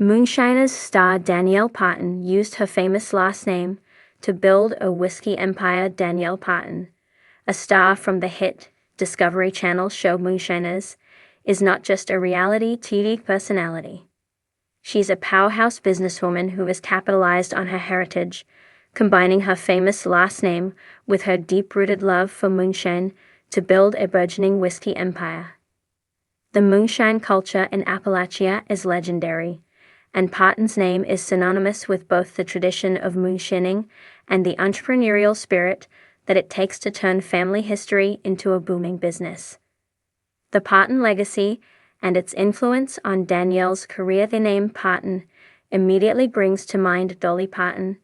Moonshiners star Danielle Parton used her famous last name to build a whiskey empire. Danielle Parton, a star from the hit Discovery Channel show Moonshiners, is not just a reality TV personality. She's a powerhouse businesswoman who has capitalized on her heritage, combining her famous last name with her deep-rooted love for moonshine to build a burgeoning whiskey empire. The moonshine culture in Appalachia is legendary, and Parton's name is synonymous with both the tradition of moonshining and the entrepreneurial spirit that it takes to turn family history into a booming business. The Parton legacy and its influence on Danielle's career. The name Parton immediately brings to mind Dolly Parton,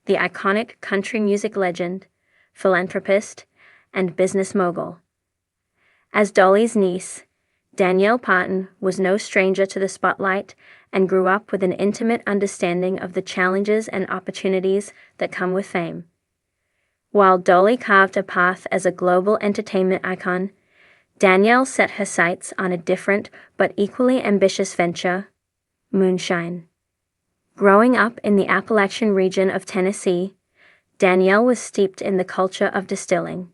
the iconic country music legend, philanthropist, and business mogul. As Dolly's niece, Danielle Parton was no stranger to the spotlight and grew up with an intimate understanding of the challenges and opportunities that come with fame. While Dolly carved a path as a global entertainment icon, Danielle set her sights on a different but equally ambitious venture: moonshine. Growing up in the Appalachian region of Tennessee, Danielle was steeped in the culture of distilling.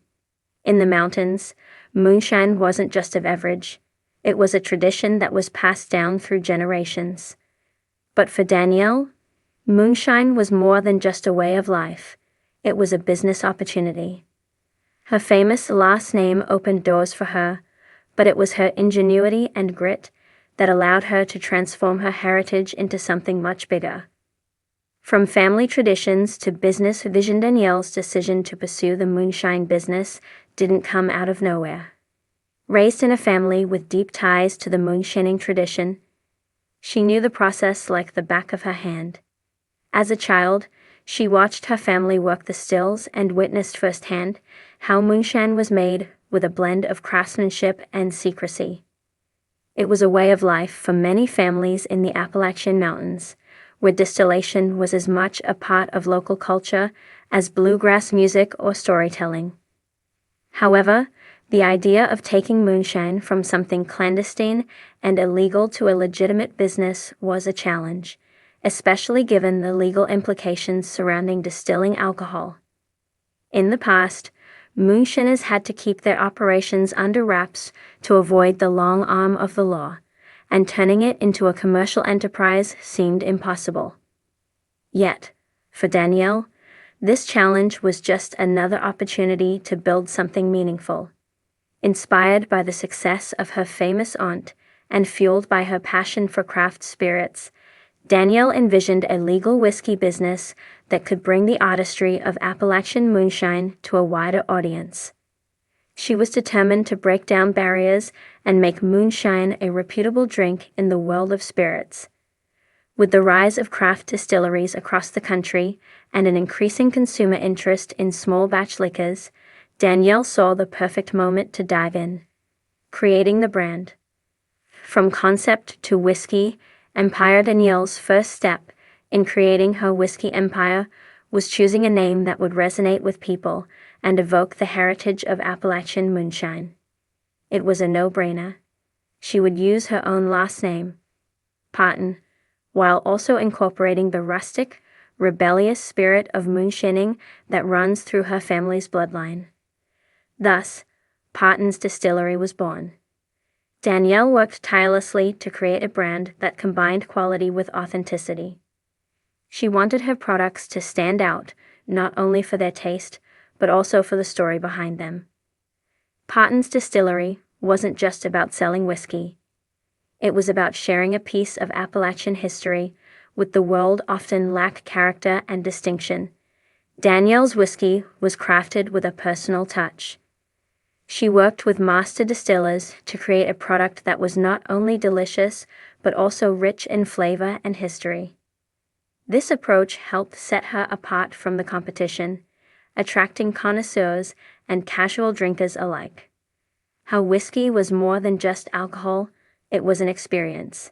In the mountains, moonshine wasn't just a beverage, it was a tradition that was passed down through generations. But for Danielle, moonshine was more than just a way of life, it was a business opportunity. Her famous last name opened doors for her, but it was her ingenuity and grit that allowed her to transform her heritage into something much bigger. From family traditions to business vision, Danielle's decision to pursue the moonshine business didn't come out of nowhere. Raised in a family with deep ties to the moonshining tradition, she knew the process like the back of her hand. As a child, she watched her family work the stills and witnessed firsthand how moonshine was made with a blend of craftsmanship and secrecy. It was a way of life for many families in the Appalachian Mountains, where distillation was as much a part of local culture as bluegrass music or storytelling. However, the idea of taking moonshine from something clandestine and illegal to a legitimate business was a challenge, especially given the legal implications surrounding distilling alcohol. In the past, moonshiners had to keep their operations under wraps to avoid the long arm of the law, and turning it into a commercial enterprise seemed impossible. Yet, for Danielle, this challenge was just another opportunity to build something meaningful. Inspired by the success of her famous aunt and fueled by her passion for craft spirits, Danielle envisioned a legal whiskey business that could bring the artistry of Appalachian moonshine to a wider audience. She was determined to break down barriers and make moonshine a reputable drink in the world of spirits. With the rise of craft distilleries across the country and an increasing consumer interest in small batch liquors, Danielle saw the perfect moment to dive in, creating the brand. From concept to whiskey empire, Danielle's first step in creating her whiskey empire was choosing a name that would resonate with people and evoke the heritage of Appalachian moonshine. It was a no-brainer. She would use her own last name, Parton, while also incorporating the rustic, rebellious spirit of moonshining that runs through her family's bloodline. Thus, Parton's Distillery was born. Danielle worked tirelessly to create a brand that combined quality with authenticity. She wanted her products to stand out, not only for their taste, but also for the story behind them. Parton's Distillery wasn't just about selling whiskey. It was about sharing a piece of Appalachian history with the world often lack character and distinction. Danielle's whiskey was crafted with a personal touch. She worked with master distillers to create a product that was not only delicious, but also rich in flavor and history. This approach helped set her apart from the competition, attracting connoisseurs and casual drinkers alike. Her whiskey was more than just alcohol, it was an experience.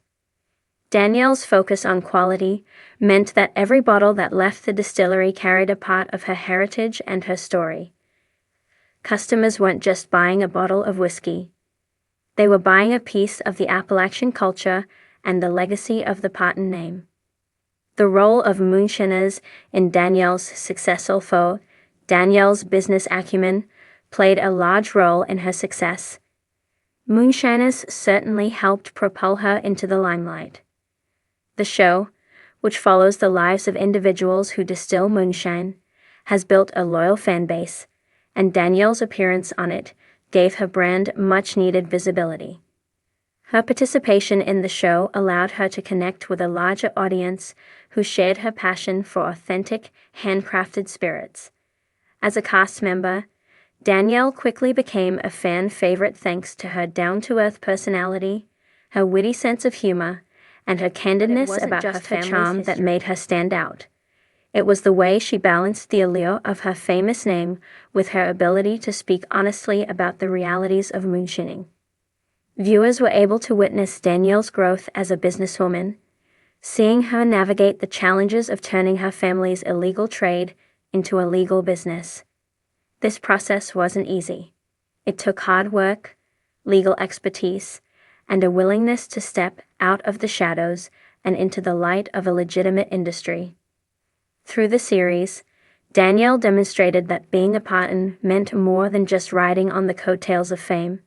Danielle's focus on quality meant that every bottle that left the distillery carried a part of her heritage and her story. Customers weren't just buying a bottle of whiskey. They were buying a piece of the Appalachian culture and the legacy of the Parton name. The role of Moonshiners in Danielle's successful foe, Danielle's business acumen, played a large role in her success. Moonshiners certainly helped propel her into the limelight. The show, which follows the lives of individuals who distill moonshine, has built a loyal fan base, and Danielle's appearance on it gave her brand much-needed visibility. Her participation in the show allowed her to connect with a larger audience who shared her passion for authentic, handcrafted spirits. As a cast member, Danielle quickly became a fan favorite thanks to her down-to-earth personality, her witty sense of humor, and her candidness about her charm that made her stand out. It was the way she balanced the allure of her famous name with her ability to speak honestly about the realities of moonshining. Viewers were able to witness Danielle's growth as a businesswoman, seeing her navigate the challenges of turning her family's illegal trade into a legal business. This process wasn't easy. It took hard work, legal expertise, and a willingness to step out of the shadows and into the light of a legitimate industry. Through the series, Danielle demonstrated that being a Parton meant more than just riding on the coattails of fame.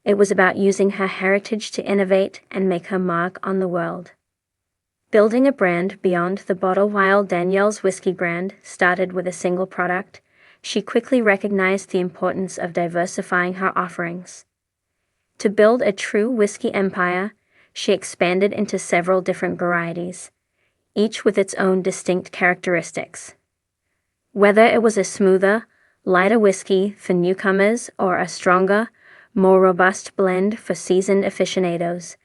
It was about using her heritage to innovate and make her mark on the world. Building a brand beyond the bottle. While Danielle's whiskey brand started with a single product, she quickly recognized the importance of diversifying her offerings. To build a true whiskey empire, she expanded into several different varieties, each with its own distinct characteristics. Whether it was a smoother, lighter whiskey for newcomers or a stronger, more robust blend for seasoned aficionados,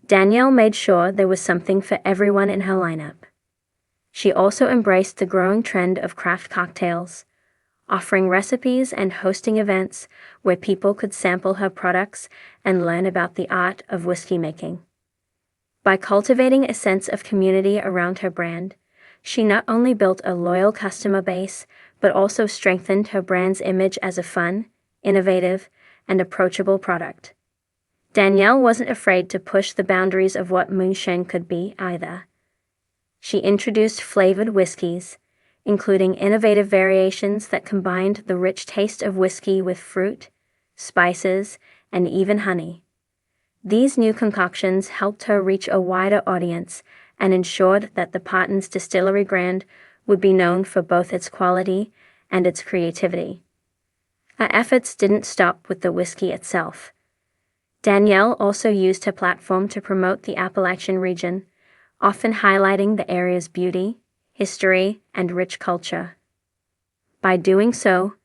Danielle made sure there was something for everyone in her lineup. She also embraced the growing trend of craft cocktails, offering recipes and hosting events where people could sample her products and learn about the art of whiskey making. By cultivating a sense of community around her brand, she not only built a loyal customer base, but also strengthened her brand's image as a fun, innovative, and approachable product. Danielle wasn't afraid to push the boundaries of what moonshine could be either. She introduced flavored whiskeys, including innovative variations that combined the rich taste of whiskey with fruit, spices, and even honey. These new concoctions helped her reach a wider audience and ensured that the Parton's distillery brand would be known for both its quality and its creativity. Her efforts didn't stop with the whiskey itself. Danielle also used her platform to promote the Appalachian region, often highlighting the area's beauty, history, and rich culture. By doing so,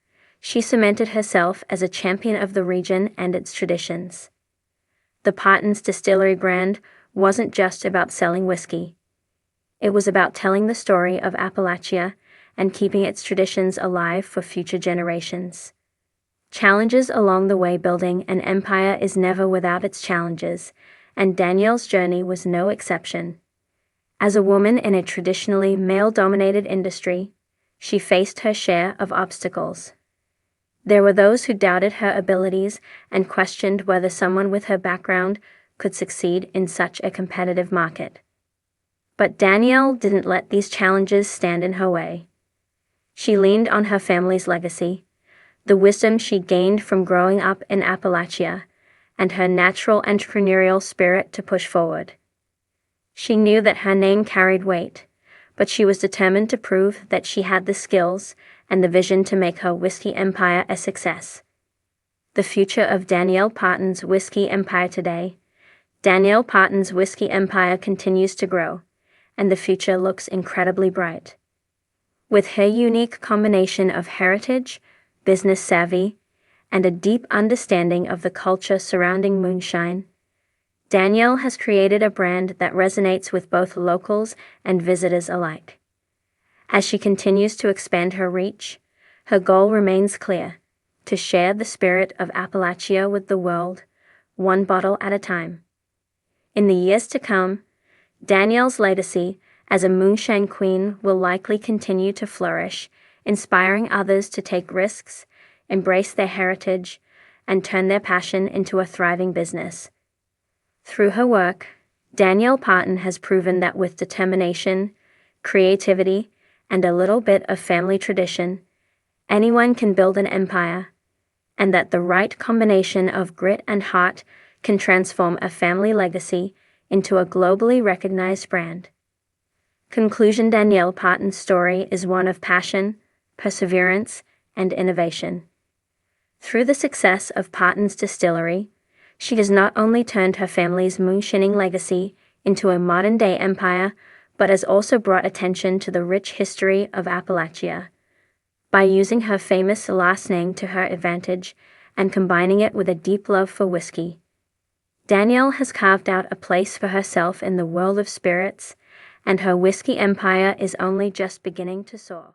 she cemented herself as a champion of the region and its traditions. The Parton's distillery brand wasn't just about selling whiskey. It was about telling the story of Appalachia and keeping its traditions alive for future generations. Challenges along the way. Building an empire is never without its challenges, and Danielle's journey was no exception. As a woman in a traditionally male-dominated industry, she faced her share of obstacles. There were those who doubted her abilities and questioned whether someone with her background could succeed in such a competitive market. But Danielle didn't let these challenges stand in her way. She leaned on her family's legacy, the wisdom she gained from growing up in Appalachia, and her natural entrepreneurial spirit to push forward. She knew that her name carried weight, but she was determined to prove that she had the skills and the vision to make her whiskey empire a success. The future of Danielle Parton's whiskey empire today. Danielle Parton's whiskey empire continues to grow, and the future looks incredibly bright. With her unique combination of heritage, business savvy, and a deep understanding of the culture surrounding moonshine, Danielle has created a brand that resonates with both locals and visitors alike. As she continues to expand her reach, her goal remains clear: to share the spirit of Appalachia with the world, one bottle at a time. In the years to come, Danielle's legacy as a moonshine queen will likely continue to flourish, inspiring others to take risks, embrace their heritage, and turn their passion into a thriving business. Through her work, Danielle Parton has proven that with determination, creativity, and a little bit of family tradition, anyone can build an empire, and that the right combination of grit and heart can transform a family legacy into a globally recognized brand. Conclusion: Danielle Parton's story is one of passion, perseverance, and innovation. Through the success of Parton's distillery, she has not only turned her family's moonshining legacy into a modern-day empire, but has also brought attention to the rich history of Appalachia. By using her famous last name to her advantage and combining it with a deep love for whiskey, Danielle has carved out a place for herself in the world of spirits, and her whiskey empire is only just beginning to soar.